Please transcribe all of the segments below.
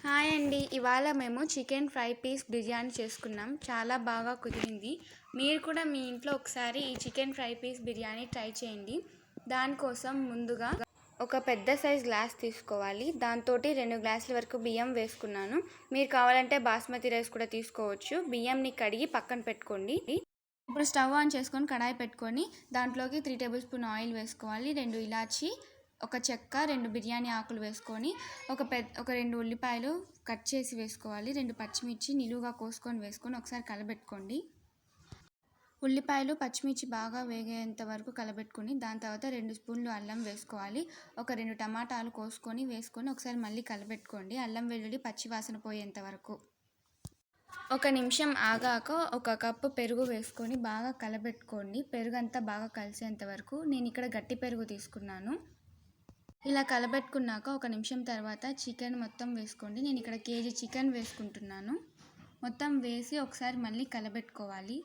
Hi అండి. ఇవాళ మేము చికెన్ ఫ్రై పీస్ బిర్యానీ చేసుకున్నాం. చాలా బాగా కుదిరింది. మీరు కూడా మీ ఇంట్లో ఒకసారి ఈ chicken fry piece biryani try చేయండి. దానికోసం ముందుగా ఒక పెద్ద సైజ్ గ్లాస్ తీసుకోవాలి. దాంతో 2 గ్లాసుల వరకు బియ్యం వేసుకున్నాను. మీరు కావాలంటే బాస్మతి రైస్ కూడా తీసుకోవచ్చు. బియ్యంని కడిగి పక్కన పెట్టుకోండి. ఇప్పుడు స్టవ్ ఆన్ చేసుకొని కడాయి పెట్టుకొని దాంట్లోకి 3 టేబుల్ స్పూన్ ఆయిల్ వేసుకోవాలి. 2 ఇలాచి, ఒక చెక్క, 2 బిర్యానీ ఆకులు వేసుకొని ఒక 2 ఉల్లిపాయలు కట్ చేసి వేసుకోవాలి. 2 పచ్చిమిర్చి నిలువుగా కోసుకొని వేసుకొని ఒకసారి కలబెట్టుకోండి. ఉల్లిపాయలు పచ్చిమిర్చి బాగా వేగేంత వరకు కలబెట్టుకొని దాని తర్వాత 2 స్పూన్లు అల్లం వేసుకోవాలి. ఒక 2 టమాటాలు కోసుకొని వేసుకొని ఒకసారి మళ్ళీ కలబెట్టుకోండి. అల్లం వెల్లుల్లి పచ్చి వాసన పోయేంత వరకు. ఒక నిమిషం ఆగాక ఒక కప్పు పెరుగు వేసుకొని బాగా కలబెట్టుకోండి. పెరుగు అంతా బాగా కలిసేంత వరకు. నేను ఇక్కడ గట్టి పెరుగు తీసుకున్నాను. ఇలా కలబెట్టుకున్నాక ఒక నిమిషం తర్వాత చికెన్ మొత్తం వేసుకోండి. నేను ఇక్కడ కేజీ చికెన్ వేసుకుంటున్నాను. మొత్తం వేసి ఒకసారి మళ్ళీ కలబెట్టుకోవాలి.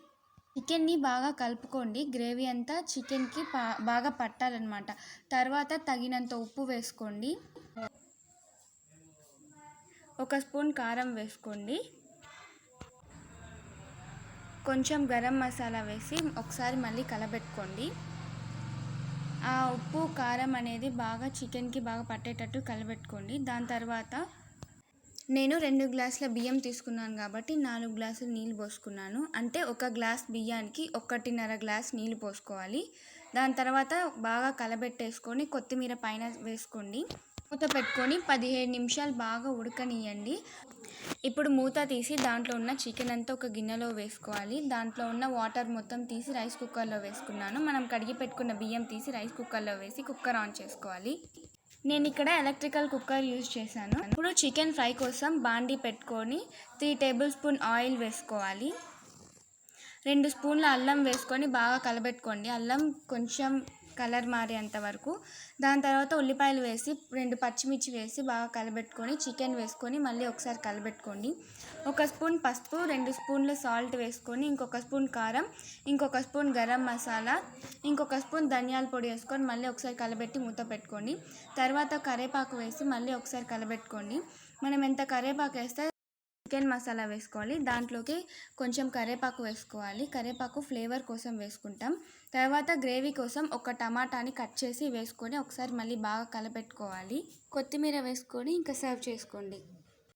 చికెన్ని బాగా కలుపుకోండి. గ్రేవీ అంతా చికెన్కి బాగా పట్టాలన్నమాట. తర్వాత తగినంత ఉప్పు వేసుకోండి. 1 స్పూన్ కారం వేసుకోండి. కొంచెం గరం మసాలా వేసి ఒకసారి మళ్ళీ కలబెట్టుకోండి. ఆ ఉప్పు కారం అనేది బాగా చికెన్కి బాగా పట్టేటట్టు కలబెట్టుకోండి. దాని తర్వాత నేను 2 గ్లాసుల బియ్యం తీసుకున్నాను కాబట్టి 4 గ్లాసులు నీళ్ళు పోసుకున్నాను. అంటే 1 గ్లాస్ బియ్యానికి 1.5 గ్లాస్ నీళ్ళు పోసుకోవాలి. దాని తర్వాత బాగా కలబెట్టేసుకొని కొత్తిమీర పైన వేసుకోండి. మూత పెట్టుకొని 15 నిమిషాలు బాగా ఉడకనియండి. ఇప్పుడు మూత తీసి దాంట్లో ఉన్న చికెన్ అంతా ఒక గిన్నెలో వేసుకోవాలి. దాంట్లో ఉన్న వాటర్ మొత్తం తీసి రైస్ కుక్కర్లో వేసుకున్నాను. మనం కడిగి పెట్టుకున్న బియ్యం తీసి రైస్ కుక్కర్లో వేసి కుక్కర్ ఆన్ చేసుకోవాలి. నేను ఇక్కడ ఎలక్ట్రికల్ కుక్కర్ యూజ్ చేశాను. ఇప్పుడు చికెన్ ఫ్రై కోసం బాండీ పెట్టుకొని 3 టేబుల్ స్పూన్ ఆయిల్ వేసుకోవాలి. 2 స్పూన్ల అల్లం వేసుకొని బాగా కలబెట్టుకోండి. అల్లం కొంచెం కలర్ మారేంత వరకు. దాని తర్వాత ఉల్లిపాయలు వేసి 2 పచ్చిమిర్చి వేసి బాగా కలబెట్టుకొని చికెన్ వేసుకొని మళ్ళీ ఒకసారి కలబెట్టుకోండి. 1 స్పూన్ పసుపు, 2 స్పూన్లు సాల్ట్ వేసుకొని ఇంకొక స్పూన్ కారం, ఇంకొక స్పూన్ గరం మసాలా, ఇంకొక స్పూన్ ధనియాల పొడి వేసుకొని మళ్ళీ ఒకసారి కలబెట్టి మూత పెట్టుకోండి. తర్వాత కరివేపాకు వేసి మళ్ళీ ఒకసారి కలబెట్టుకోండి. మనం ఎంత కరివేపాకు వేస్తే చికెన్ మసాలా వేసుకోవాలి. దాంట్లోకి కొంచెం కరివేపాకు వేసుకోవాలి. కరివేపాకు ఫ్లేవర్ కోసం వేసుకుంటాం. తర్వాత గ్రేవీ కోసం ఒక టమాటాని కట్ చేసి వేసుకొని ఒకసారి మళ్ళీ బాగా కలపెట్టుకోవాలి. కొత్తిమీర వేసుకొని ఇంకా సర్వ్ చేసుకోండి.